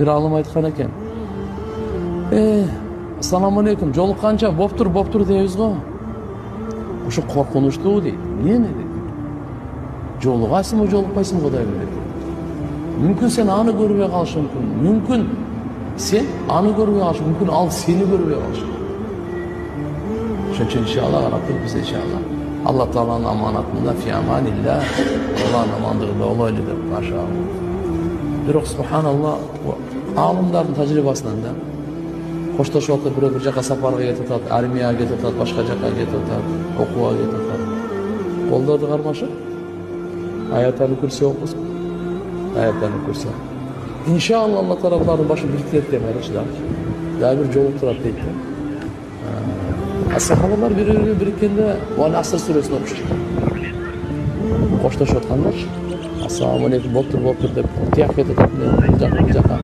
Bir alım aytkan eкен. Assalamu alaikum. Жолукканча боптур дейбиz го. Ошо коркунучтуу дейт. Эмне дейт? Жолугасыңбы, жолукпайсыңбы Кудай билет. Мүмкүн сен аны көрбөй калышың мүмкүн. Мүмкүн сен аны көрбөй калышың мүмкүн, ал сени көрбөй калышы. Ошон үчүн иншалла карап туруп биз иншалла Алла Тааланын аманатында фи аманилла, Алланын амандыгында болойлу деп машалла. Бирок субханалла, алымдардын тажрыйбасынан да коштошуп атып бирөө бир жака сапарга кетип атат, армияга кетип атат, башка жака кетип атат, окууга кетип атат. Колдорду кармашып, аяттарды көрсө окусун. Аяттарды көрсө. İnşallah Allah taraflarının başı biriktirip demeyiz da. Daha bir yol turap değil. Sahabalar birbirine birikende o Asr suresini okuştu. Koştaş otkanlar. Assalamu aleykum, boktur dep kıyafet etip